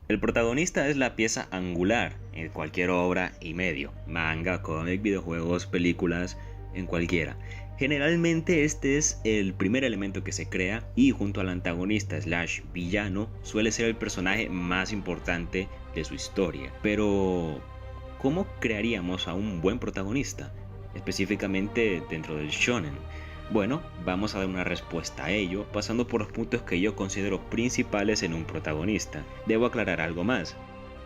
El protagonista es la pieza angular en cualquier obra y medio, manga, cómic, videojuegos, películas, en cualquiera. Generalmente este es el primer elemento que se crea y junto al antagonista slash villano suele ser el personaje más importante de su historia. Pero, ¿cómo crearíamos a un buen protagonista? Específicamente dentro del shonen. Bueno, vamos a dar una respuesta a ello pasando por los puntos que yo considero principales en un protagonista. Debo aclarar algo más.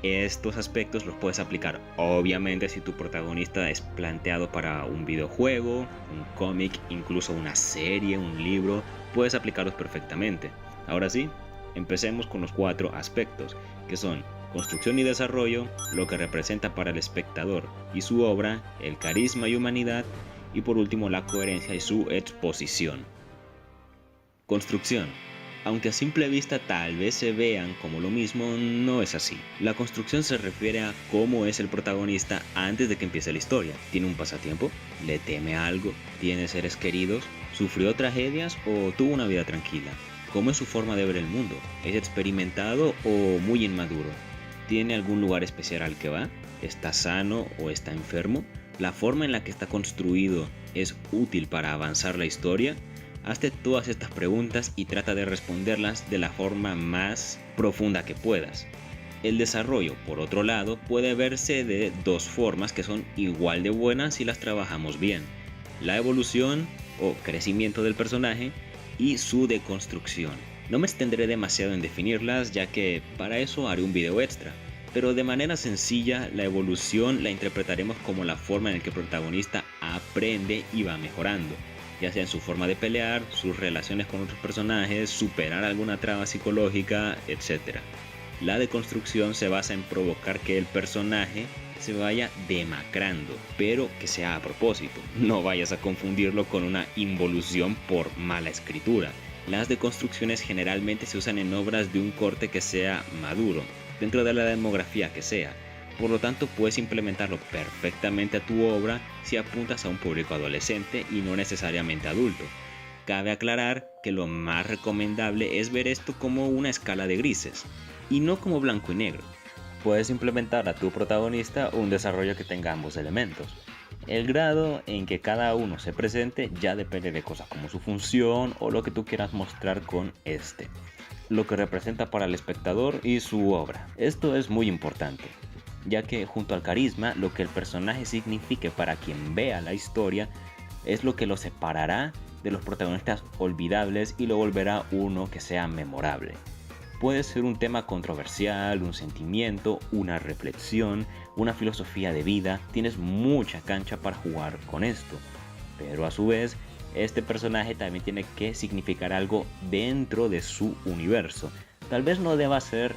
Estos aspectos los puedes aplicar obviamente si tu protagonista es planteado para un videojuego, un cómic, incluso una serie, un libro, puedes aplicarlos perfectamente. Ahora sí, empecemos con los 4 aspectos, que son construcción y desarrollo, lo que representa para el espectador y su obra, el carisma y humanidad, y por último la coherencia y su exposición. Construcción. Aunque a simple vista tal vez se vean como lo mismo, no es así. La construcción se refiere a cómo es el protagonista antes de que empiece la historia. ¿Tiene un pasatiempo? ¿Le teme a algo? ¿Tiene seres queridos? ¿Sufrió tragedias o tuvo una vida tranquila? ¿Cómo es su forma de ver el mundo? ¿Es experimentado o muy inmaduro? ¿Tiene algún lugar especial al que va? ¿Está sano o está enfermo? ¿La forma en la que está construido es útil para avanzar la historia? Hazte todas estas preguntas y trata de responderlas de la forma más profunda que puedas. El desarrollo, por otro lado, puede verse de dos formas que son igual de buenas si las trabajamos bien. La evolución o crecimiento del personaje y su deconstrucción. No me extenderé demasiado en definirlas ya que para eso haré un video extra. Pero de manera sencilla, la evolución la interpretaremos como la forma en la que el protagonista aprende y va mejorando, ya sea en su forma de pelear, sus relaciones con otros personajes, superar alguna traba psicológica, etc. La deconstrucción se basa en provocar que el personaje se vaya demacrando, pero que sea a propósito. No vayas a confundirlo con una involución por mala escritura. Las deconstrucciones generalmente se usan en obras de un corte que sea maduro, dentro de la demografía que sea. Por lo tanto, puedes implementarlo perfectamente a tu obra si apuntas a un público adolescente y no necesariamente adulto. Cabe aclarar que lo más recomendable es ver esto como una escala de grises y no como blanco y negro. Puedes implementar a tu protagonista un desarrollo que tenga ambos elementos. El grado en que cada uno se presente ya depende de cosas como su función o lo que tú quieras mostrar con este, lo que representa para el espectador y su obra. Esto es muy importante, ya que junto al carisma, lo que el personaje signifique para quien vea la historia es lo que lo separará de los protagonistas olvidables y lo volverá uno que sea memorable. Puede ser un tema controversial, un sentimiento, una reflexión, una filosofía de vida. Tienes mucha cancha para jugar con esto, pero a su vez este personaje también tiene que significar algo dentro de su universo. Tal vez no deba ser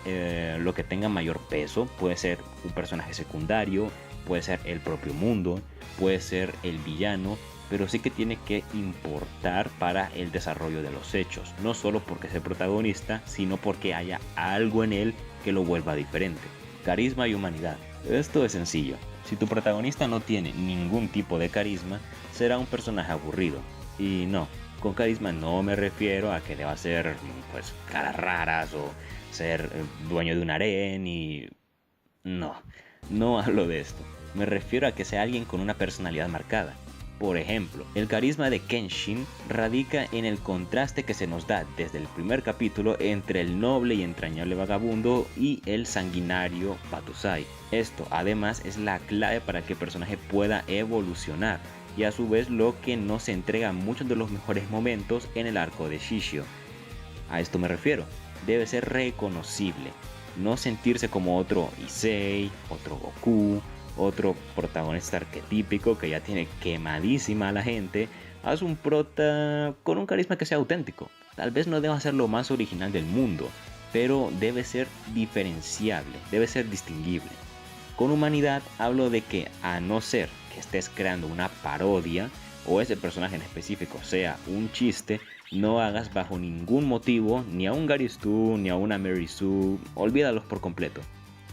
lo que tenga mayor peso, puede ser un personaje secundario, puede ser el propio mundo, puede ser el villano, pero sí que tiene que importar para el desarrollo de los hechos, no solo porque es el protagonista, sino porque haya algo en él que lo vuelva diferente. Carisma y humanidad. Esto es sencillo. Si tu protagonista no tiene ningún tipo de carisma, será un personaje aburrido. Y no, con carisma no me refiero a que deba ser pues caras raras o ser dueño de un harén y... no hablo de esto. Me refiero a que sea alguien con una personalidad marcada. Por ejemplo, el carisma de Kenshin radica en el contraste que se nos da desde el primer capítulo entre el noble y entrañable vagabundo y el sanguinario Batusai. Esto además es la clave para que el personaje pueda evolucionar y a su vez lo que nos entrega muchos de los mejores momentos en el arco de Shishio. A esto me refiero, debe ser reconocible, no sentirse como otro Issei, otro Goku, otro protagonista arquetípico que ya tiene quemadísima a la gente. Haz un prota con un carisma que sea auténtico. Tal vez no deba ser lo más original del mundo, pero debe ser diferenciable, debe ser distinguible. Con humanidad hablo de que a no ser que estés creando una parodia o ese personaje en específico sea un chiste, no hagas bajo ningún motivo ni a un Gary Stu ni a una Mary Sue, olvídalos por completo.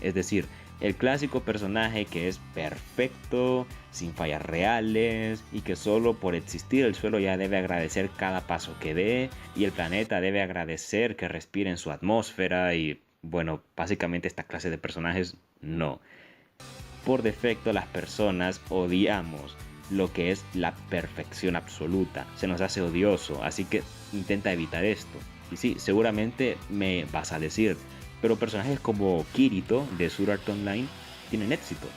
Es decir, el clásico personaje que es perfecto, sin fallas reales y que solo por existir el suelo ya debe agradecer cada paso que dé y el planeta debe agradecer que respire en su atmósfera y Bueno, básicamente esta clase de personajes no. Por defecto las personas odiamos lo que es la perfección absoluta. Se nos hace odioso, así que intenta evitar esto. Y sí, seguramente me vas a decir, pero personajes como Kirito de Sword Art Online tienen éxito.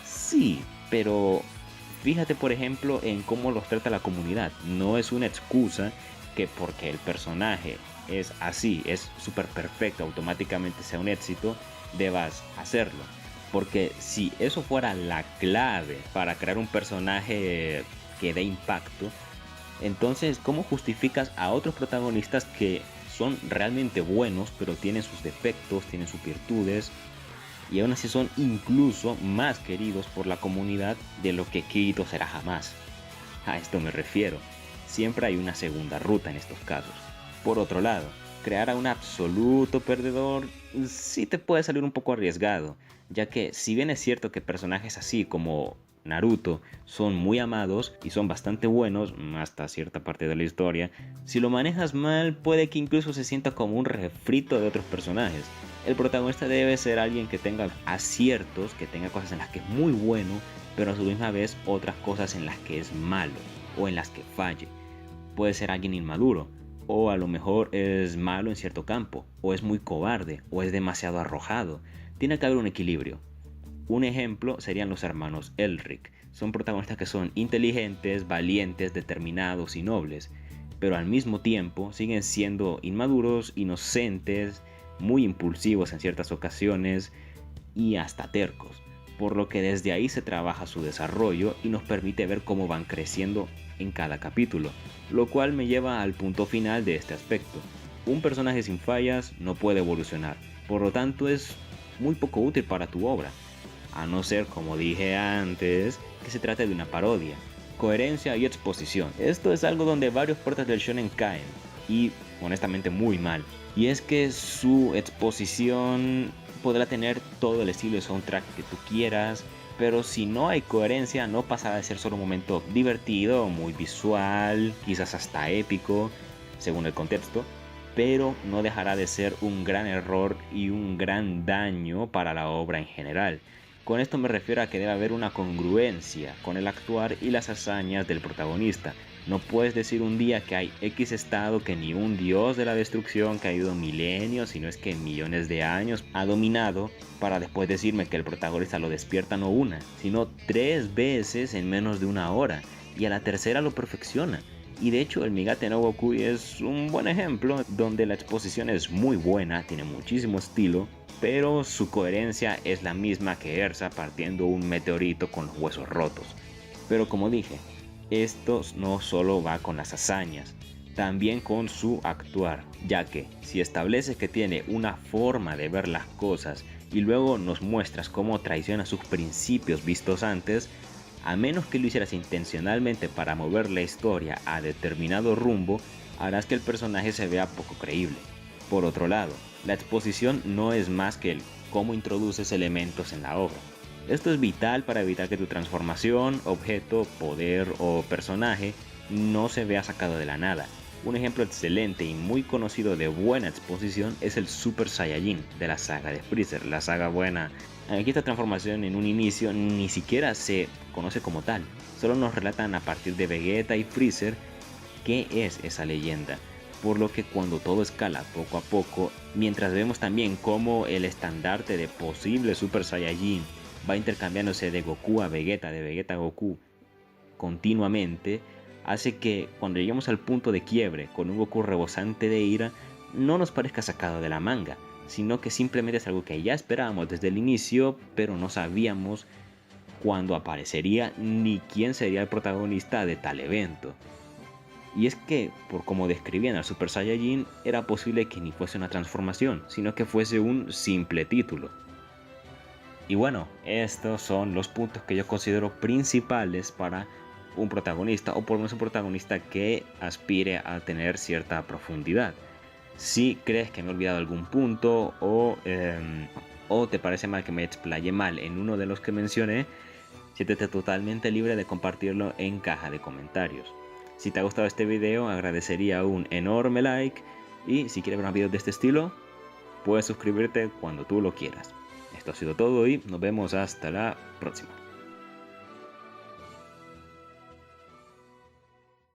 Sí, pero fíjate por ejemplo en cómo los trata la comunidad. No es una excusa que porque el personaje es así, es súper perfecto, automáticamente sea un éxito, debas hacerlo. Porque si eso fuera la clave para crear un personaje que dé impacto, entonces ¿cómo justificas a otros protagonistas que son realmente buenos, pero tienen sus defectos, tienen sus virtudes, y aún así son incluso más queridos por la comunidad de lo que Kirito será jamás? A esto me refiero. Siempre hay una segunda ruta en estos casos. Por otro lado, crear a un absoluto perdedor sí te puede salir un poco arriesgado, ya que si bien es cierto que personajes así como Naruto son muy amados y son bastante buenos hasta cierta parte de la historia, si lo manejas mal puede que incluso se sienta como un refrito de otros personajes. El protagonista debe ser alguien que tenga aciertos, que tenga cosas en las que es muy bueno, pero a su misma vez otras cosas en las que es malo o en las que falle. Puede ser alguien inmaduro, o a lo mejor es malo en cierto campo, o es muy cobarde, o es demasiado arrojado. Tiene que haber un equilibrio. Un ejemplo serían los hermanos Elric. Son protagonistas que son inteligentes, valientes, determinados y nobles, pero al mismo tiempo siguen siendo inmaduros, inocentes, muy impulsivos en ciertas ocasiones y hasta tercos, por lo que desde ahí se trabaja su desarrollo y nos permite ver cómo van creciendo en cada capítulo, lo cual me lleva al punto final de este aspecto. Un personaje sin fallas no puede evolucionar, por lo tanto es muy poco útil para tu obra, a no ser, como dije antes, que se trate de una parodia. Coherencia y exposición. Esto es algo donde varios protas del shonen caen, y honestamente muy mal. Y es que su exposición podrá tener todo el estilo de soundtrack que tú quieras, pero si no hay coherencia no pasará de ser solo un momento divertido, muy visual, quizás hasta épico, según el contexto, pero no dejará de ser un gran error y un gran daño para la obra en general. Con esto me refiero a que debe haber una congruencia con el actuar y las hazañas del protagonista. No puedes decir un día que hay X estado que ni un dios de la destrucción que ha ido milenios, sino es que millones de años ha dominado, para después decirme que el protagonista lo despierta no una, sino 3 veces en menos de una hora, y a la tercera lo perfecciona. Y de hecho el Migate no Goku es un buen ejemplo donde la exposición es muy buena, tiene muchísimo estilo, pero su coherencia es la misma que Ersa partiendo un meteorito con los huesos rotos. Pero como dije, esto no solo va con las hazañas, también con su actuar, ya que si estableces que tiene una forma de ver las cosas y luego nos muestras cómo traiciona sus principios vistos antes, a menos que lo hicieras intencionalmente para mover la historia a determinado rumbo, harás que el personaje se vea poco creíble. Por otro lado, la exposición no es más que el cómo introduces elementos en la obra. Esto es vital para evitar que tu transformación, objeto, poder o personaje no se vea sacado de la nada. Un ejemplo excelente y muy conocido de buena exposición es el Super Saiyajin de la saga de Freezer, la saga buena. Aquí esta transformación en un inicio ni siquiera se conoce como tal, solo nos relatan a partir de Vegeta y Freezer qué es esa leyenda, por lo que cuando todo escala poco a poco, mientras vemos también cómo el estandarte de posible Super Saiyajin va intercambiándose de Goku a Vegeta, de Vegeta a Goku continuamente, hace que cuando lleguemos al punto de quiebre con un Goku rebosante de ira, no nos parezca sacado de la manga, sino que simplemente es algo que ya esperábamos desde el inicio, pero no sabíamos cuándo aparecería ni quién sería el protagonista de tal evento. Y es que, por como describían al Super Saiyajin, era posible que ni fuese una transformación, sino que fuese un simple título. Y bueno, estos son los puntos que yo considero principales para un protagonista, o por lo menos un protagonista que aspire a tener cierta profundidad. Si crees que me he olvidado algún punto o te parece mal que me explaye mal en uno de los que mencioné, siéntete totalmente libre de compartirlo en caja de comentarios. Si te ha gustado este video, agradecería un enorme like, y si quieres ver más videos de este estilo, puedes suscribirte cuando tú lo quieras. Esto ha sido todo y nos vemos hasta la próxima.